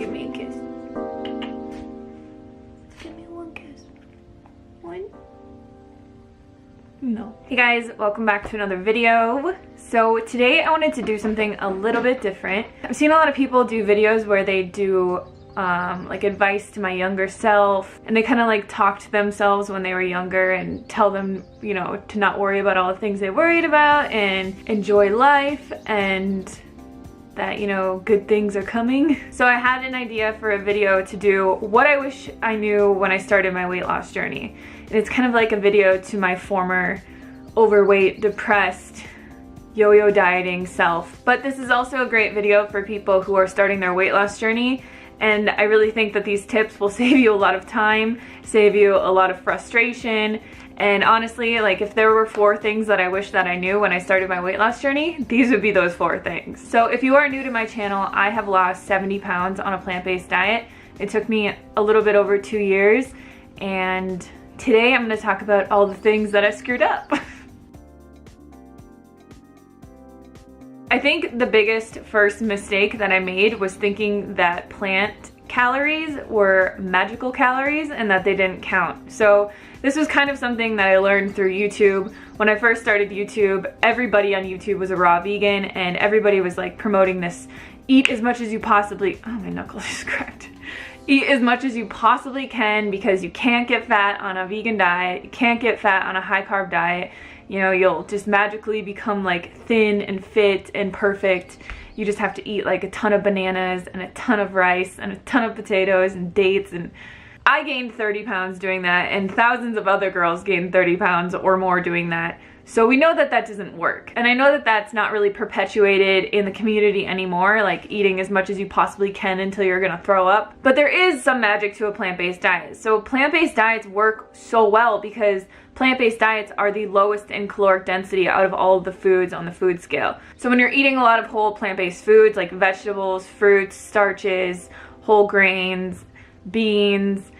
give me a kiss. Give me one kiss. One. No. Hey guys, welcome back to another video. So today I wanted to do something a little bit different. I've seen a lot of people do videos where they do like advice to my younger self, and they kind of like talk to themselves when they were younger and tell them, you know, to not worry about all the things they worried about and enjoy life, and that, you know, good things are coming. So I had an idea for a video to do what I wish I knew when I started my weight loss journey. And it's kind of like a video to my former overweight, depressed, yo-yo dieting self. But this is also a great video for people who are starting their weight loss journey. And I really think that these tips will save you a lot of time, save you a lot of frustration. And honestly, like if there were 4 things that I wish that I knew when I started my weight loss journey, these would be those 4 things. So if you are new to my channel, I have lost 70 pounds on a plant-based diet. It took me a little bit over 2 years. And today I'm gonna talk about all the things that I screwed up. I think the biggest first mistake that I made was thinking that plant calories were magical calories and that they didn't count. So this was kind of something that I learned through YouTube. When I first started YouTube, everybody on YouTube was a raw vegan, and everybody was like promoting this, eat as much as you possibly, oh my knuckles just cracked. Eat as much as you possibly can because you can't get fat on a vegan diet, you can't get fat on a high carb diet. You know, you'll just magically become like thin and fit and perfect. You just have to eat like a ton of bananas and a ton of rice and a ton of potatoes and dates. And I gained 30 pounds doing that, and thousands of other girls gained 30 pounds or more doing that. So we know that that doesn't work. And I know that that's not really perpetuated in the community anymore, like eating as much as you possibly can until you're gonna throw up. But there is some magic to a plant-based diet. So plant-based diets work so well because plant-based diets are the lowest in caloric density out of all of the foods on the food scale. So when you're eating a lot of whole plant-based foods like vegetables, fruits, starches, whole grains, beans,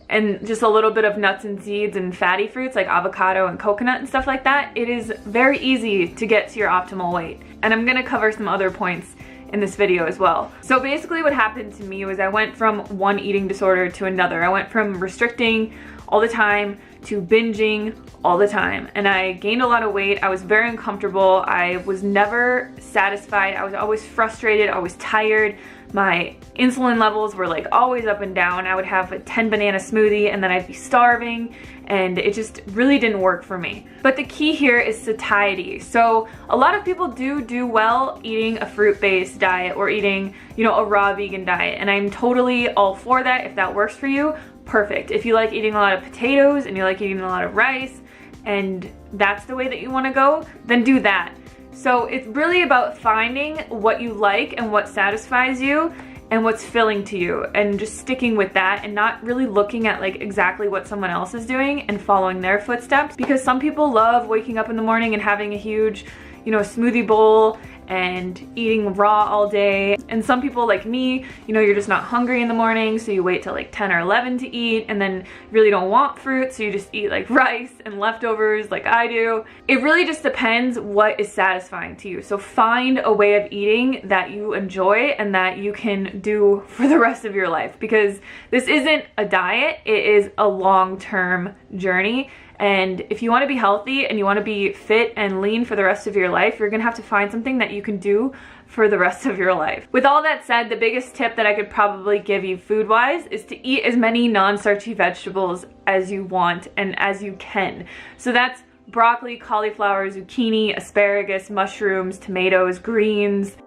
and just a little bit of nuts and seeds and fatty fruits like avocado and coconut and stuff like that, it is very easy to get to your optimal weight. And I'm gonna cover some other points in this video as well. So basically what happened to me was I went from one eating disorder to another. I went from restricting all the time to binging all the time, and I gained a lot of weight. I was very uncomfortable. I was never satisfied. I was always frustrated, always tired. My insulin levels were like always up and down. I would have a 10 banana smoothie and then I'd be starving, and it just really didn't work for me. But the key here is satiety. So a lot of people do well eating a fruit-based diet or eating, you know, a raw vegan diet, and I'm totally all for that. If that works for you, perfect. If you like eating a lot of potatoes and you like eating a lot of rice and that's the way that you want to go, then do that. So it's really about finding what you like and what satisfies you and what's filling to you, and just sticking with that and not really looking at like exactly what someone else is doing and following their footsteps. Because some people love waking up in the morning and having a huge, you know, smoothie bowl and eating raw all day. And some people like me, you know, you're just not hungry in the morning, so you wait till like 10 or 11 to eat, and then really don't want fruit, so you just eat like rice and leftovers like I do. It really just depends what is satisfying to you. So find a way of eating that you enjoy and that you can do for the rest of your life, because this isn't a diet, it is a long-term journey. And if you want to be healthy and you want to be fit and lean for the rest of your life, you're gonna have to find something that you can do for the rest of your life. With all that said, the biggest tip that I could probably give you food-wise is to eat as many non-starchy vegetables as you want and as you can. So that's broccoli, cauliflower, zucchini, asparagus, mushrooms, tomatoes, greens,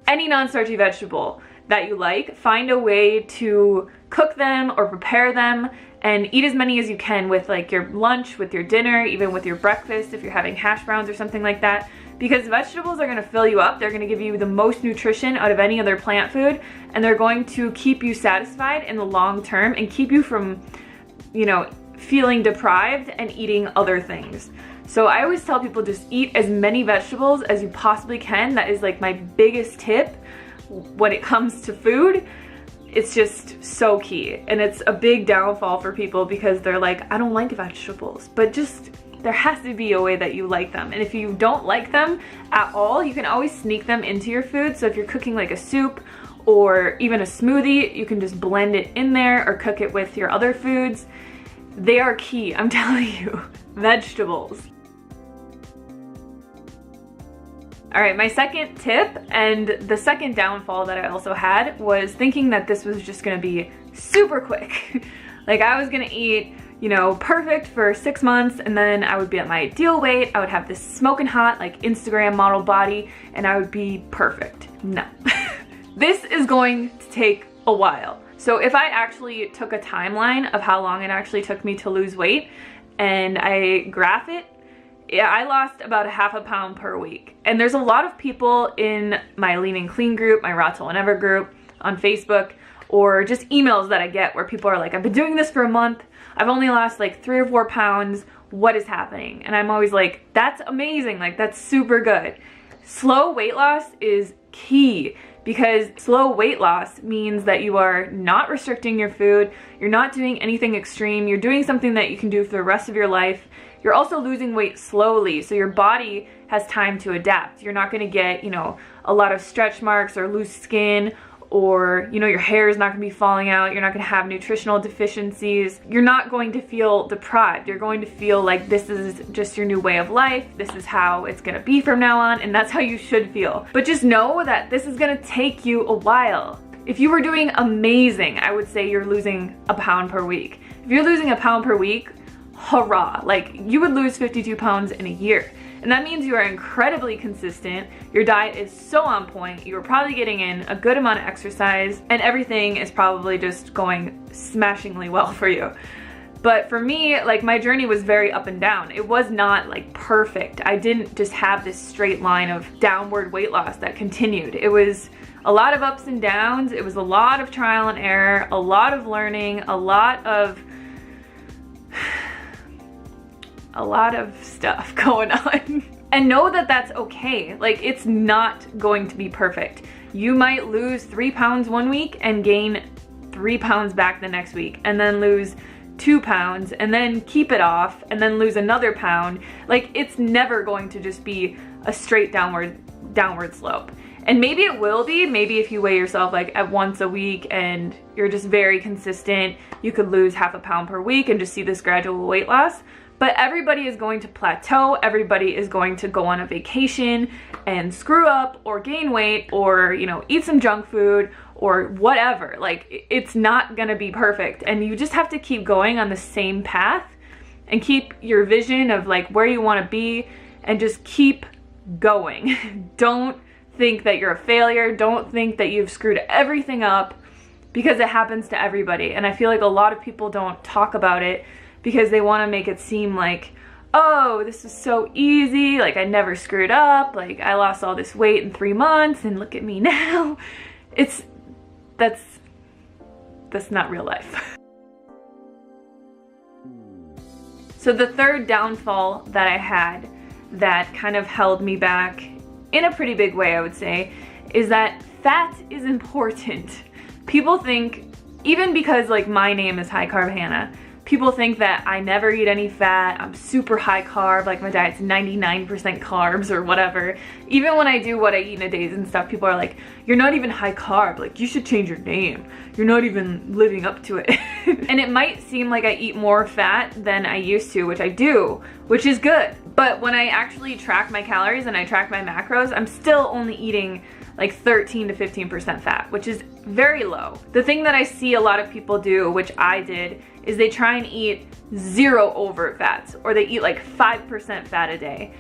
any non-starchy vegetable that you like. Find a way to cook them or prepare them and eat as many as you can with like your lunch, with your dinner, even with your breakfast if you're having hash browns or something like that. Because vegetables are gonna fill you up, they're gonna give you the most nutrition out of any other plant food, and they're going to keep you satisfied in the long term and keep you from, you know, feeling deprived and eating other things. So I always tell people just eat as many vegetables as you possibly can. That is like my biggest tip when it comes to food. It's just so key, and it's a big downfall for people because they're like, I don't like vegetables, but just there has to be a way that you like them. And if you don't like them at all, you can always sneak them into your food. So if you're cooking like a soup or even a smoothie. You can just blend it in there or cook it with your other foods. They are key, I'm telling you. Vegetables. All right, my second tip and the second downfall that I also had was thinking that this was just gonna be super quick. Like I was gonna eat, you know, perfect for 6 months, and then I would be at my ideal weight. I would have this smoking hot, like Instagram model body, and I would be perfect. No. This is going to take a while. So if I actually took a timeline of how long it actually took me to lose weight and I graph it, yeah, I lost about a half a pound per week. And there's a lot of people in my Lean and Clean group, my Raw Till Whenever group on Facebook, or just emails that I get where people are like, I've been doing this for a month. I've only lost like 3 or 4 pounds. What is happening? And I'm always like, that's amazing. Like that's super good. Slow weight loss is key, because slow weight loss means that you are not restricting your food. You're not doing anything extreme. You're doing something that you can do for the rest of your life. You're also losing weight slowly, so your body has time to adapt. You're not gonna get, you know, a lot of stretch marks or loose skin, or, you know, your hair is not gonna be falling out. You're not gonna have nutritional deficiencies. You're not going to feel deprived. You're going to feel like this is just your new way of life. This is how it's gonna be from now on, and that's how you should feel. But just know that this is gonna take you a while. If you were doing amazing, I would say you're losing a pound per week. If you're losing a pound per week, hurrah, like you would lose 52 pounds in a year. And that means you are incredibly consistent, your diet is so on point, you are probably getting in a good amount of exercise, and everything is probably just going smashingly well for you. But for me, like my journey was very up and down. It was not like perfect. I didn't just have this straight line of downward weight loss that continued. It was a lot of ups and downs. It was a lot of trial and error, a lot of learning, a lot of stuff going on. And know that that's okay. Like it's not going to be perfect. You might lose 3 pounds one week and gain 3 pounds back the next week, and then lose 2 pounds and then keep it off and then lose another pound. Like it's never going to just be a straight downward slope. And maybe it will be, maybe if you weigh yourself like at once a week and you're just very consistent, you could lose half a pound per week and just see this gradual weight loss. But everybody is going to plateau, everybody is going to go on a vacation and screw up or gain weight or, you know, eat some junk food or whatever. Like it's not gonna be perfect, and you just have to keep going on the same path and keep your vision of like where you wanna be and just keep going. Don't think that you're a failure, don't think that you've screwed everything up, because it happens to everybody. And I feel like a lot of people don't talk about it because they want to make it seem like, oh, this is so easy, like I never screwed up, like I lost all this weight in 3 months and look at me now. That's not real life. So the third downfall that I had that kind of held me back in a pretty big way, I would say, is that fat is important. People think, even because like my name is High Carb Hannah, people think that I never eat any fat, I'm super high carb, like my diet's 99% carbs or whatever. Even when I do what I eat in a day and stuff, people are like, you're not even high carb, like you should change your name. You're not even living up to it. And it might seem like I eat more fat than I used to, which I do, which is good. But when I actually track my calories and I track my macros, I'm still only eating like 13 to 15% fat, which is very low. The thing that I see a lot of people do, which I did, is they try and eat 0 overt fats, or they eat like 5% fat a day.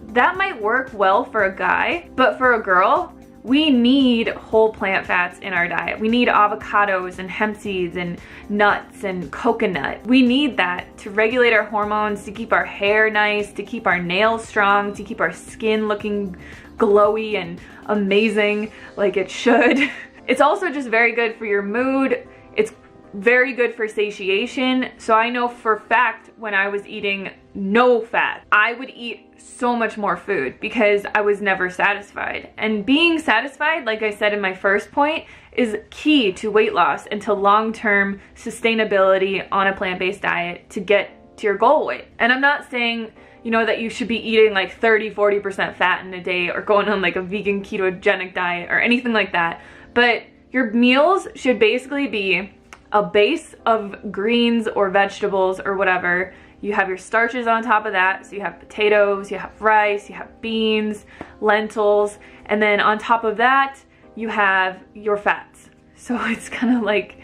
That might work well for a guy, but for a girl, we need whole plant fats in our diet. We need avocados and hemp seeds and nuts and coconut. We need that to regulate our hormones, to keep our hair nice, to keep our nails strong, to keep our skin looking glowy and amazing like it should. It's also just very good for your mood. It's very good for satiation. So I know for a fact when I was eating no fat, I would eat so much more food because I was never satisfied. And being satisfied, like I said in my first point, is key to weight loss and to long-term sustainability on a plant-based diet to get to your goal weight. And I'm not saying, you know, that you should be eating like 30-40% fat in a day or going on like a vegan ketogenic diet or anything like that. But Your meals should basically be a base of greens or vegetables or whatever. You have your starches on top of that. So you have potatoes, you have rice, you have beans, lentils, and then on top of that, you have your fats. So it's kind of like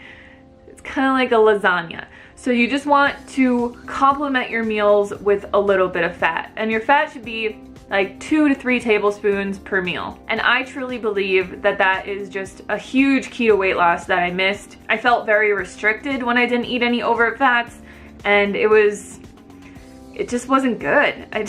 a lasagna. So you just want to complement your meals with a little bit of fat. And your fat should be like 2 to 3 tablespoons per meal. And I truly believe that that is just a huge key to weight loss that I missed. I felt very restricted when I didn't eat any overt fats, and it just wasn't good. I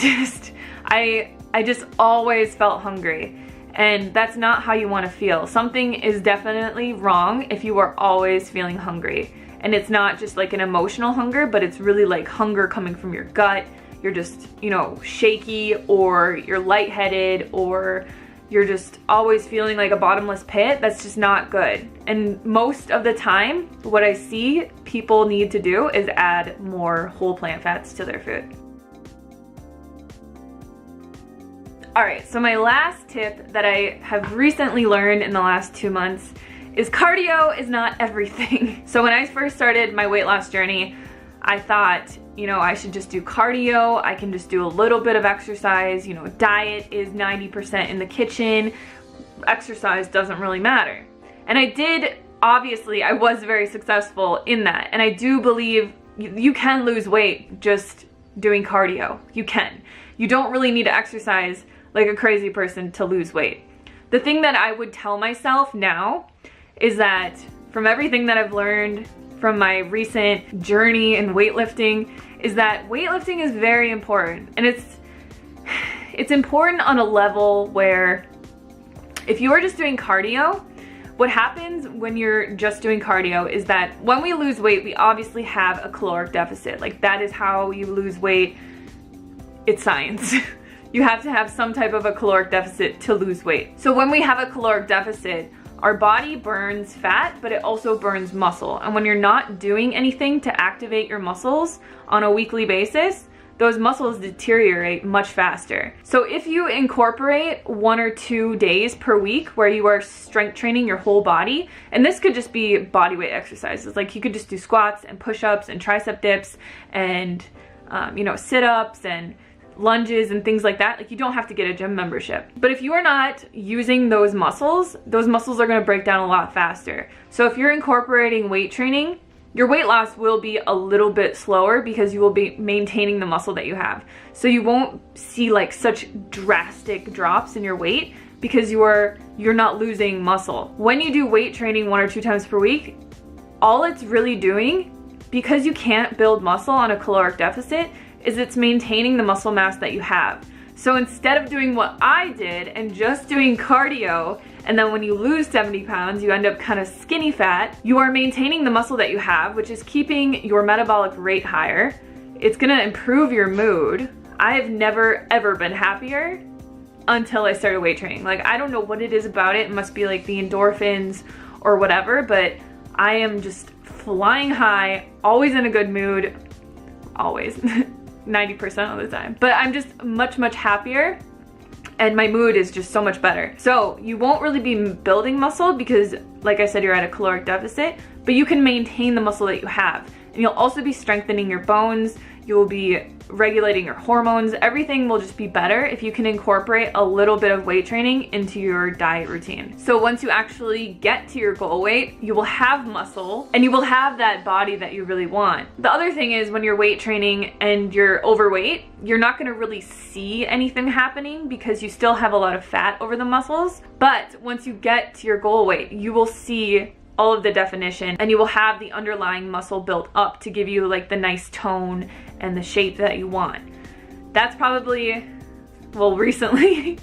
just always felt hungry. And that's not how you want to feel. Something is definitely wrong if you are always feeling hungry. And it's not just like an emotional hunger, but it's really like hunger coming from your gut. You're just, you know, shaky, or you're lightheaded, or you're just always feeling like a bottomless pit. That's just not good. And most of the time, what I see people need to do is add more whole plant fats to their food. All right, so my last tip that I have recently learned in the last 2 months is cardio is not everything. So when I first started my weight loss journey, I thought, you know, I should just do cardio. I can just do a little bit of exercise. You know, diet is 90% in the kitchen. Exercise doesn't really matter. And obviously, I was very successful in that. And I do believe you can lose weight just doing cardio. You can. You don't really need to exercise like a crazy person to lose weight. The thing that I would tell myself now is that from everything that I've learned from my recent journey in weightlifting, is that weightlifting is very important. And it's important on a level where if you are just doing cardio, what happens when you're just doing cardio is that when we lose weight, we obviously have a caloric deficit. Like, that is how you lose weight. It's science. You have to have some type of a caloric deficit to lose weight. So when we have a caloric deficit, our body burns fat, but it also burns muscle. And when you're not doing anything to activate your muscles on a weekly basis, those muscles deteriorate much faster. So if you incorporate 1 or 2 days per week where you are strength training your whole body, and this could just be body weight exercises, like you could just do squats and push-ups and tricep dips and you know, sit-ups and lunges and things like that. Like, you don't have to get a gym membership. But if you are not using those muscles are going to break down a lot faster. So if you're incorporating weight training, your weight loss will be a little bit slower because you will be maintaining the muscle that you have. So you won't see like such drastic drops in your weight because you're not losing muscle. When you do weight training 1 or 2 times per week, all it's really doing, because you can't build muscle on a caloric deficit, is it's maintaining the muscle mass that you have. So instead of doing what I did and just doing cardio, and then when you lose 70 pounds, you end up kind of skinny fat, you are maintaining the muscle that you have, which is keeping your metabolic rate higher. It's gonna improve your mood. I've never ever been happier until I started weight training. Like, I don't know what it is about it. It must be like the endorphins or whatever, but I am just flying high, always in a good mood, always. 90% of the time. But I'm just much, much happier, and my mood is just so much better. So you won't really be building muscle because, like I said, you're at a caloric deficit, but you can maintain the muscle that you have. And you'll also be strengthening your bones, you'll be regulating your hormones. Everything will just be better if you can incorporate a little bit of weight training into your diet routine. So once you actually get to your goal weight, you will have muscle and you will have that body that you really want. The other thing is, when you're weight training and you're overweight, you're not gonna really see anything happening because you still have a lot of fat over the muscles. But once you get to your goal weight, you will see all of the definition, and you will have the underlying muscle built up to give you like the nice tone and the shape that you want. That's probably, well, recently,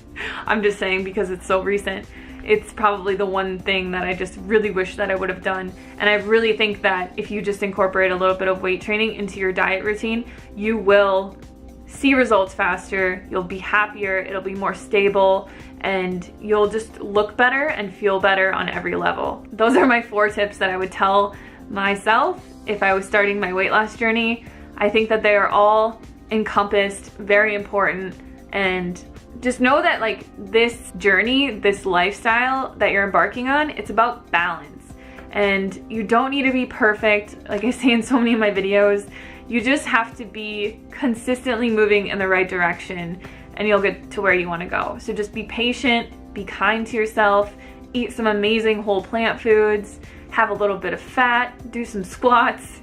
I'm just saying because it's so recent, it's probably the one thing that I just really wish that I would have done. And I really think that if you just incorporate a little bit of weight training into your diet routine, you will see results faster, you'll be happier, it'll be more stable, and you'll just look better and feel better on every level. Those are my 4 tips that I would tell myself if I was starting my weight loss journey. I think that they are all encompassed, very important, and just know that like this journey, this lifestyle that you're embarking on, it's about balance. And you don't need to be perfect. Like I say in so many of my videos, you just have to be consistently moving in the right direction and you'll get to where you want to go. So just be patient, be kind to yourself, eat some amazing whole plant foods, have a little bit of fat, do some squats,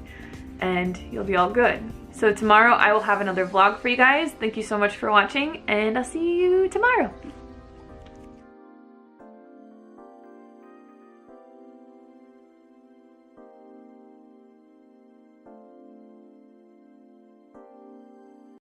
and you'll be all good. So tomorrow I will have another vlog for you guys. Thank you so much for watching, and I'll see you tomorrow.